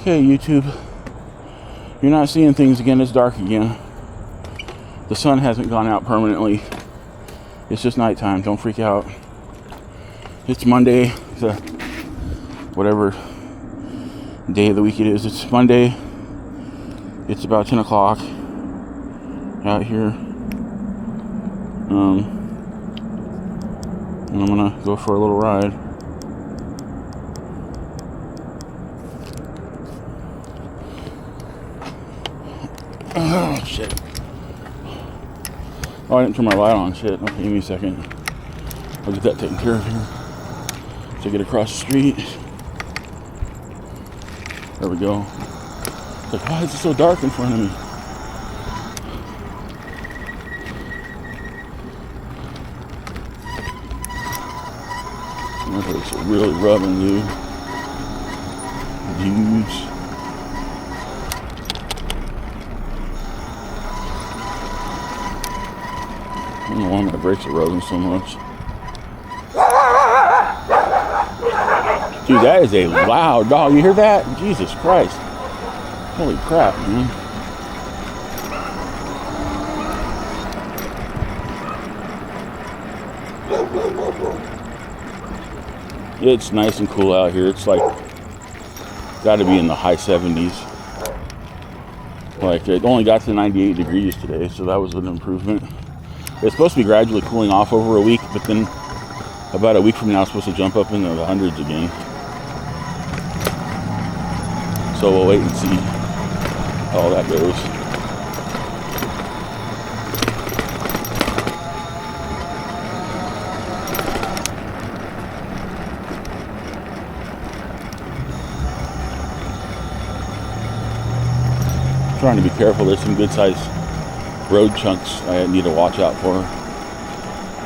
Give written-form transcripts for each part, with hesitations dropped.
Okay, YouTube. You're not seeing things again. It's dark again. The sun hasn't gone out permanently. It's just nighttime. Don't freak out. It's Monday. Whatever day of the week it is. It's Monday. It's about 10 o'clock out here. And I'm gonna go for a little ride. Oh shit. Oh, I didn't turn my light on. Shit. Okay, give me a second. I'll get that taken care of here. Take it across the street. There we go. It's like, why is it so dark in front of me? It's really rubbing, dude. Dudes. I don't know why my brakes are rubbing so much. Dude, that is a loud dog. You hear that? Jesus Christ. Holy crap, man. It's nice and cool out here. It's like, got to be in the high 70s. Like, it only got to 98 degrees today, so that was an improvement. It's supposed to be gradually cooling off over a week, but then about a week from now it's supposed to jump up into the hundreds again. So we'll wait and see how that goes. I'm trying to be careful. There's some good sized road chunks I need to watch out for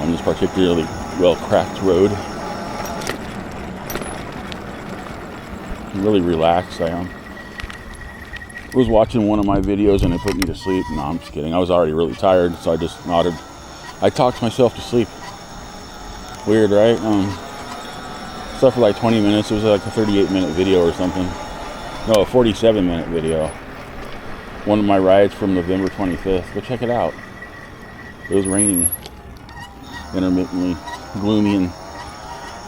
on this particularly well cracked road. I'm really relaxed. I was watching one of my videos and it put me to sleep. No, I'm just kidding. I was already really tired, so I just nodded. I talked myself to sleep. Weird, right? Slept for like 20 minutes. It was like a 38-minute video or something. No, a 47-minute video. One of my rides from November 25th. Go check it out. It was raining. Intermittently. Gloomy and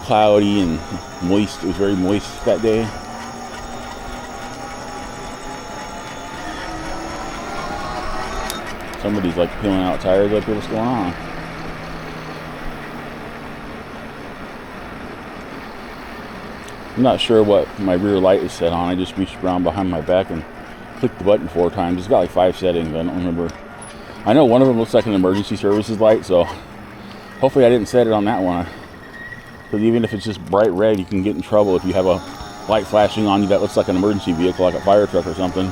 cloudy and moist. It was very moist that day. Somebody's like peeling out tires up here. What's going on? I'm not sure what my rear light is set on. I just reached around behind my back and clicked the button 4 times. It's got like 5 settings. I don't remember. I know one of them looks like an emergency services light, so hopefully I didn't set it on that one. Because even if it's just bright red, you can get in trouble if you have a light flashing on you that looks like an emergency vehicle, like a fire truck or something.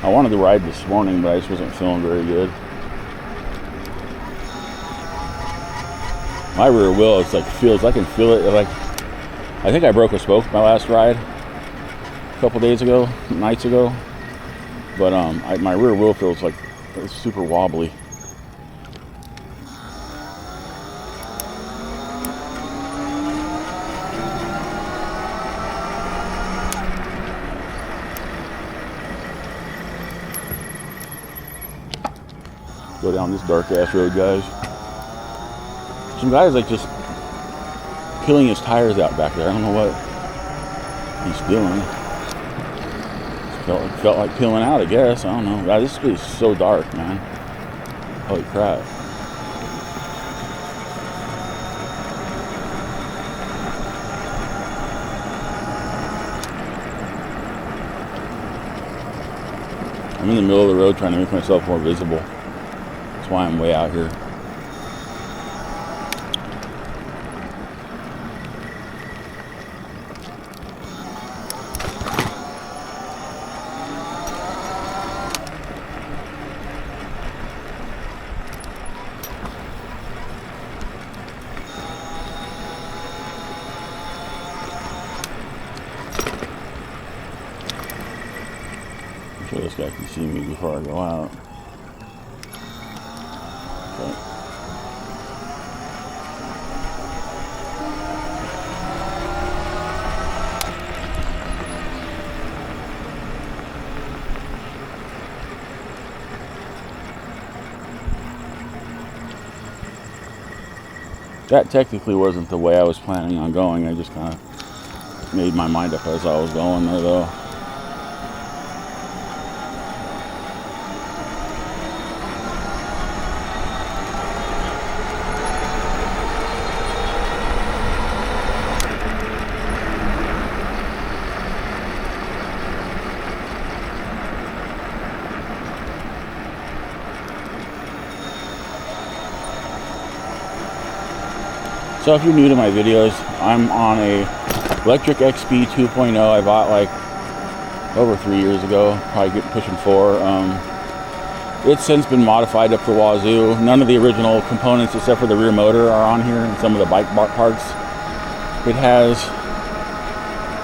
I wanted to ride this morning, but I just wasn't feeling very good. My rear wheel, it's like I can feel it. Like, I think I broke a spoke my last ride a couple nights ago. But my rear wheel feels like it's super wobbly. Go down this dark ass road, guys. Some guy's like just peeling his tires out back there. I don't know what he's doing. Felt like peeling out, I guess. I don't know. God, this is so dark, man. Holy crap. I'm in the middle of the road trying to make myself more visible. That's why I'm way out here. I'm sure this guy can see me before I go out. But that technically wasn't the way I was planning on going. I just kind of made my mind up as I was going there, though. So if you're new to my videos, I'm on a electric XP 2.0. I bought like over 3 years ago, probably getting pushing 4. It's since been modified up the wazoo. None of the original components except for the rear motor are on here and some of the bike parts. It has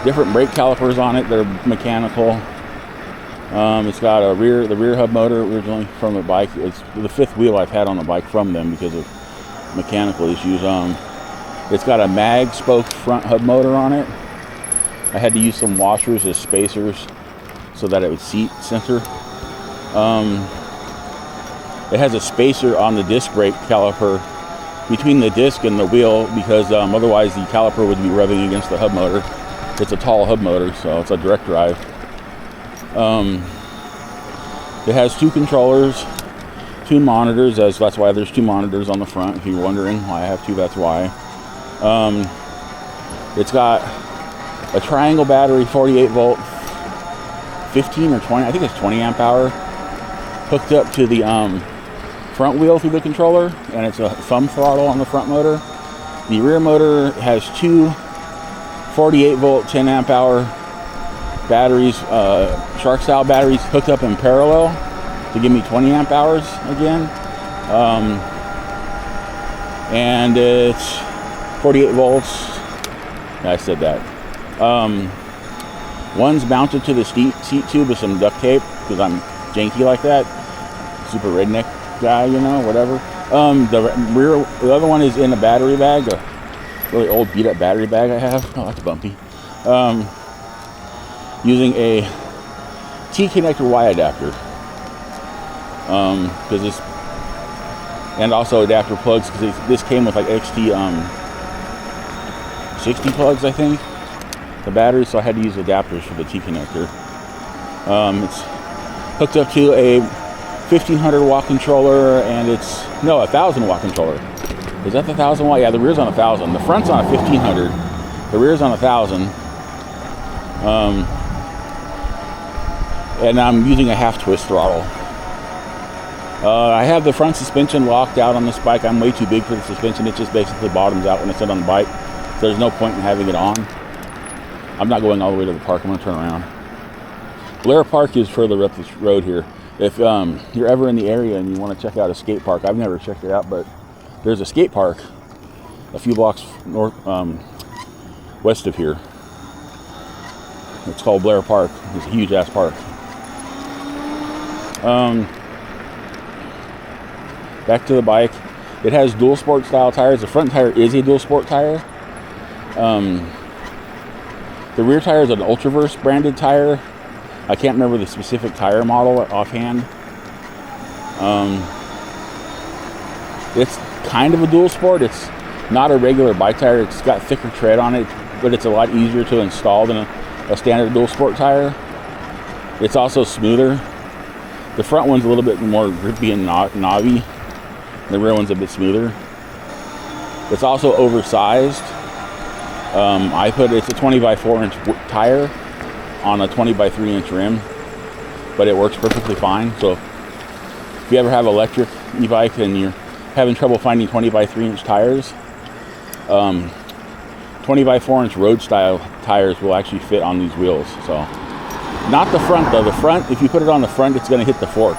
different brake calipers on it. They're mechanical. It's got the rear hub motor originally from the bike. It's the 5th wheel I've had on the bike from them because of mechanical issues. It's got a mag spoke front hub motor on it. I had to use some washers as spacers so that it would seat center. It has a spacer on the disc brake caliper between the disc and the wheel because otherwise the caliper would be rubbing against the hub motor. It's a tall hub motor, so it's a direct drive. It has 2 controllers, 2 monitors, that's why there's 2 monitors on the front. If you're wondering why I have 2, that's why. It's got a triangle battery, 48 volt, 15 or 20, I think it's 20 amp hour, hooked up to the front wheel through the controller, and it's a thumb throttle on the front motor. The rear motor has 2 48 volt, 10 amp hour batteries, shark style batteries hooked up in parallel to give me 20 amp hours again. And it's 48 volts. Yeah, I said that. One's mounted to the seat tube with some duct tape because I'm janky like that. Super redneck guy, you know, whatever. The other one is in a battery bag, a really old beat up battery bag I have. Oh, that's bumpy. Using a T-connector Y adapter. Because this, and also adapter plugs because this came with like XT 60 plugs, I think, the battery, so I had to use adapters for the T-connector. It's hooked up to a 1500 watt controller, and it's, no, a 1000 watt controller. Is that the 1000 watt? Yeah, the rear's on 1000. The front's on a 1500. The rear's on 1000. And I'm using a half twist throttle. I have the front suspension locked out on this bike. I'm way too big for the suspension. It just basically bottoms out when I sit on the bike. So there's no point in having it on. I'm not going all the way to the park. I'm going to turn around. Blair Park is further up this road here. If you're ever in the area and you want to check out a skate park, I've never checked it out, but there's a skate park a few blocks north, west of here. It's called Blair Park. It's a huge ass park. Back to the bike. It has dual sport style tires. The front tire is a dual sport tire. The rear tire is an Ultraverse branded tire. I can't remember the specific tire model offhand. It's kind of a dual sport. It's not a regular bike tire. It's got thicker tread on it, but it's a lot easier to install than a standard dual sport tire. It's also smoother. The front one's a little bit more grippy and knobby. The rear one's a bit smoother. It's also oversized. It's a 20 by 4 inch tire on a 20 by 3 inch rim, but it works perfectly fine. So if you ever have electric e-bike and you're having trouble finding 20 by 3 inch tires, 20 by 4 inch road style tires will actually fit on these wheels. So not the front though. The front, if you put it on the front, it's going to hit the fork.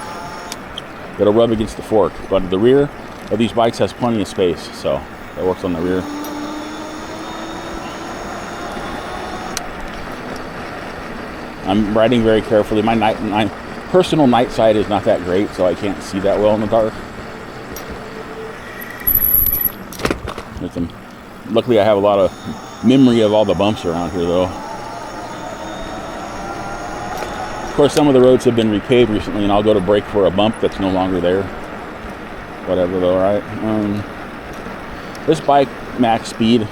It'll rub against the fork. But the rear of these bikes has plenty of space, so it works on the rear. I'm riding very carefully. My personal night sight is not that great, so I can't see that well in the dark. Luckily, I have a lot of memory of all the bumps around here, though. Of course, some of the roads have been repaved recently, and I'll go to brake for a bump that's no longer there. Whatever, though, right? This bike max speed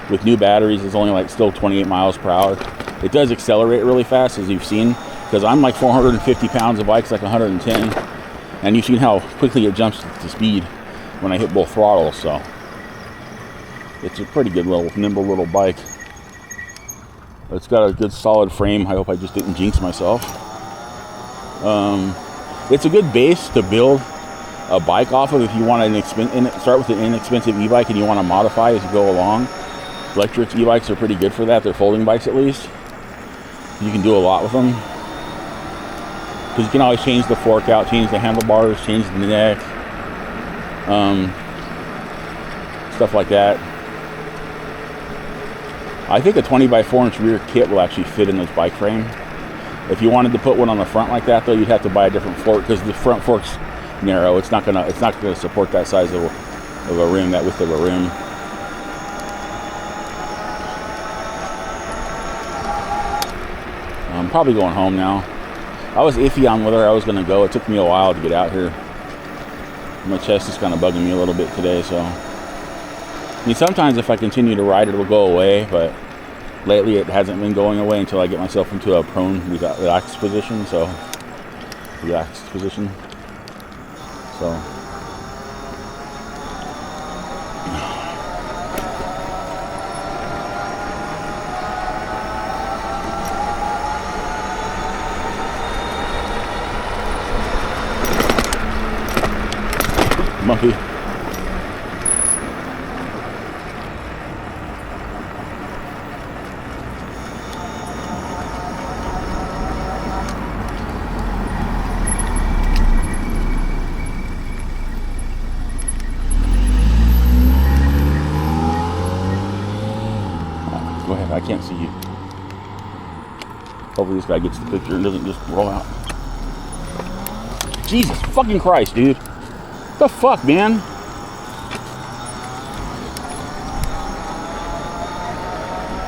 with new batteries is only like still 28 miles per hour. It does accelerate really fast, as you've seen, because I'm like 450 pounds, the bike's like 110, and you've seen how quickly it jumps to speed when I hit both throttles. So it's a pretty good little nimble little bike. It's got a good solid frame. I hope I just didn't jinx myself. It's a good base to build a bike off of if you want to start with an inexpensive e-bike and you want to modify as you go along. Electric e-bikes are pretty good for that. They're folding bikes, at least. You can do a lot with them, because you can always change the fork out, change the handlebars, change the neck, stuff like that. I think a 20x4 inch rear kit will actually fit in this bike frame. If you wanted to put one on the front like that, though, you'd have to buy a different fork, because the front fork's narrow. It's not gonna support that size of a rim, that width of a rim. I'm probably going home now. I was iffy on whether I was gonna go. It took me a while to get out here. My chest is kind of bugging me a little bit today, so. I mean, sometimes if I continue to ride, it will go away, but lately it hasn't been going away until I get myself into a prone relaxed position. So. Monkey. Go ahead, I can't see you. Hopefully this guy gets the picture and doesn't just roll out. Jesus fucking Christ, dude. What the fuck, man?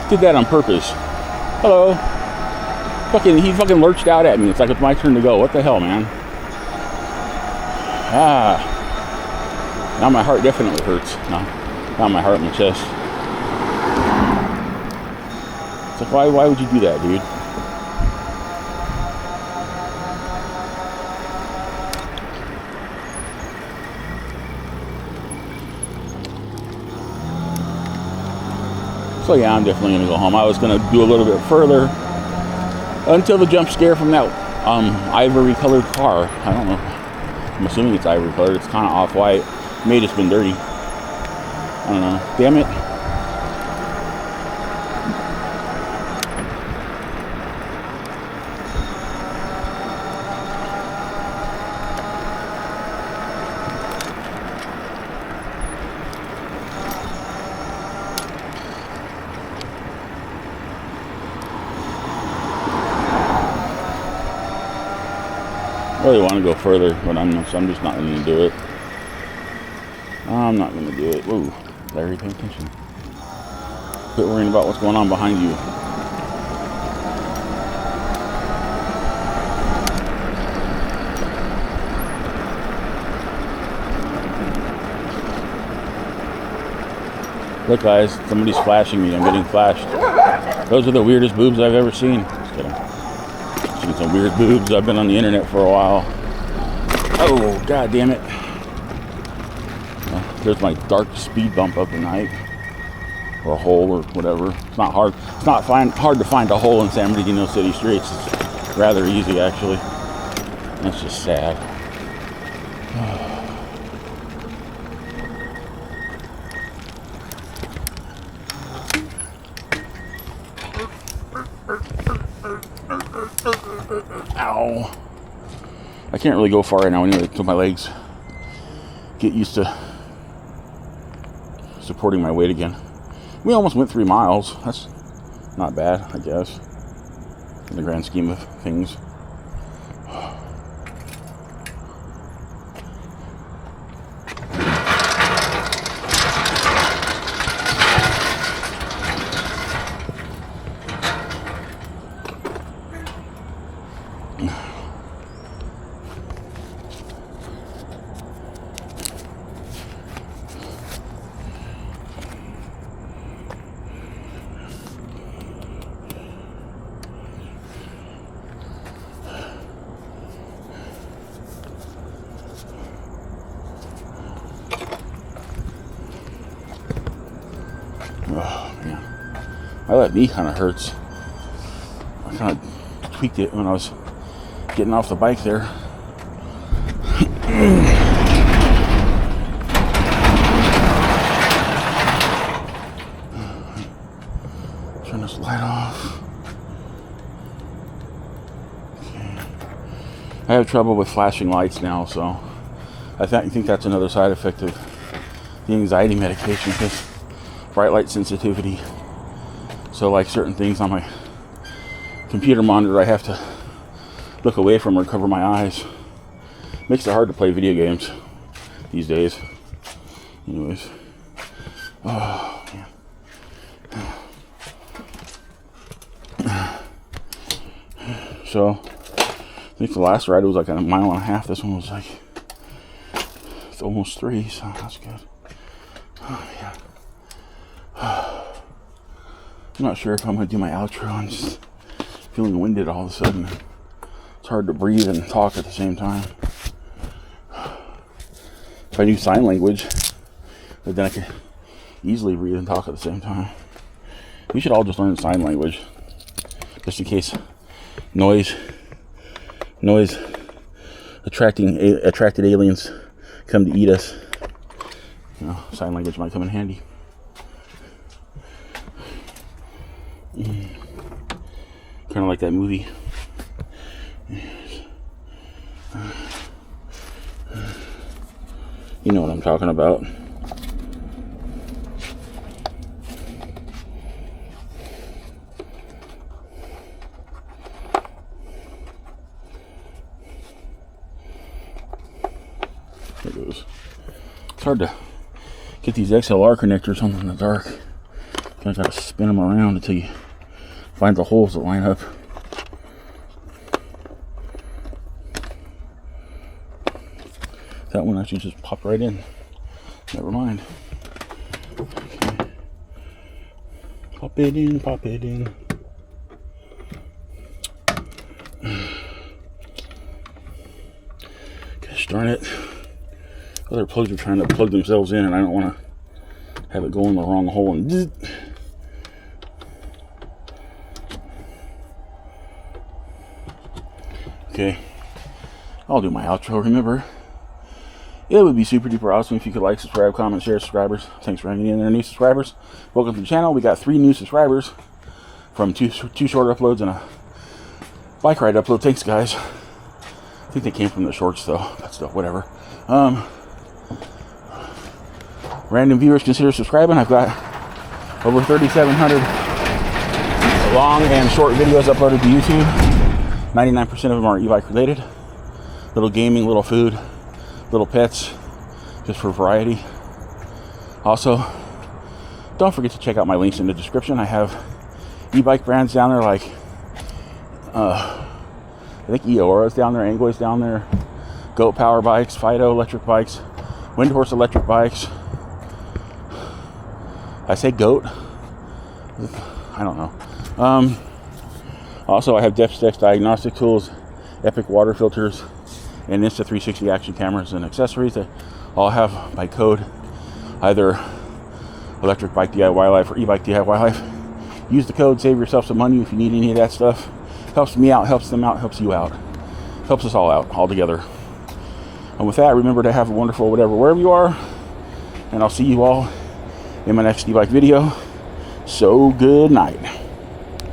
Did that on purpose. Hello. He fucking lurched out at me. It's like it's my turn to go. What the hell, man? Now my heart definitely hurts. Now my heart, my chest. It's like, why would you do that, dude? So yeah, I'm definitely gonna go home. I was gonna do a little bit further until the jump scare from that ivory colored car. I don't know. I'm assuming it's ivory colored. It's kind of off-white. It may have just been dirty. I don't know. Damn it. I really want to go further, but I'm just not going to do it. I'm not going to do it. Whoa, Larry, pay attention. Quit worrying about what's going on behind you. Look, guys, somebody's flashing me. I'm getting flashed. Those are the weirdest boobs I've ever seen. Just kidding. Some weird boobs. I've been on the internet for a while. Oh, god damn it. There's my dark speed bump of the night. Or a hole or whatever. It's not hard. It's not hard to find a hole in San Bernardino City streets. It's rather easy, actually. That's just sad. Ow. I can't really go far right now anyway until my legs get used to supporting my weight again. We almost went 3 miles. That's not bad, I guess, in the grand scheme of things. My left knee kind of hurts. I kind of tweaked it when I was getting off the bike there. Turn this light off. Okay. I have trouble with flashing lights now, so I think that's another side effect of the anxiety medication, because bright light sensitivity. So like certain things on my computer monitor I have to look away from or cover my eyes. Makes it hard to play video games these days. Anyways. Oh man. So I think the last ride was like 1.5 miles. This one was like, it's almost 3, so that's good. Oh yeah. I'm not sure if I'm going to do my outro. I'm just feeling winded all of a sudden. It's hard to breathe and talk at the same time. If I knew sign language, then I could easily breathe and talk at the same time. We should all just learn sign language, just in case noise attracted aliens come to eat us. You know, sign language might come in handy. Kind of like that movie. You know what I'm talking about. There it goes. It's hard to get these XLR connectors on in the dark. You gotta spin them around until you find the holes that line up. That one actually just popped right in. Never mind. Okay. Pop it in, pop it in. Gosh darn it. Other plugs are trying to plug themselves in, and I don't want to have it go in the wrong hole and zzz. Okay, I'll do my outro. Remember, it would be super duper awesome if you could like, subscribe, comment, share, subscribers. Thanks for hanging in there, new subscribers. Welcome to the channel. We got 3 new subscribers from two short uploads and a bike ride upload. Thanks, guys. I think they came from the shorts though, but still, whatever. Random viewers, consider subscribing. I've got over 3,700 long and short videos uploaded to YouTube. 99% of them are e-bike related. Little gaming, little food, little pets, just for variety. Also, don't forget to check out my links in the description. I have e-bike brands down there like, I think Eora's down there, Angloy's down there, Goat Power Bikes, Fiido electric bikes, Windhorse electric bikes. I say goat? I don't know. Also, I have Depth diagnostic tools, Epic water filters, and Insta360 action cameras and accessories that all have my code, either Electric Bike DIY Life or E-Bike DIY Life. Use the code, save yourself some money if you need any of that stuff. Helps me out, helps them out, helps you out. Helps us all out, all together. And with that, remember to have a wonderful whatever, wherever you are. And I'll see you all in my next e-bike video. So good night.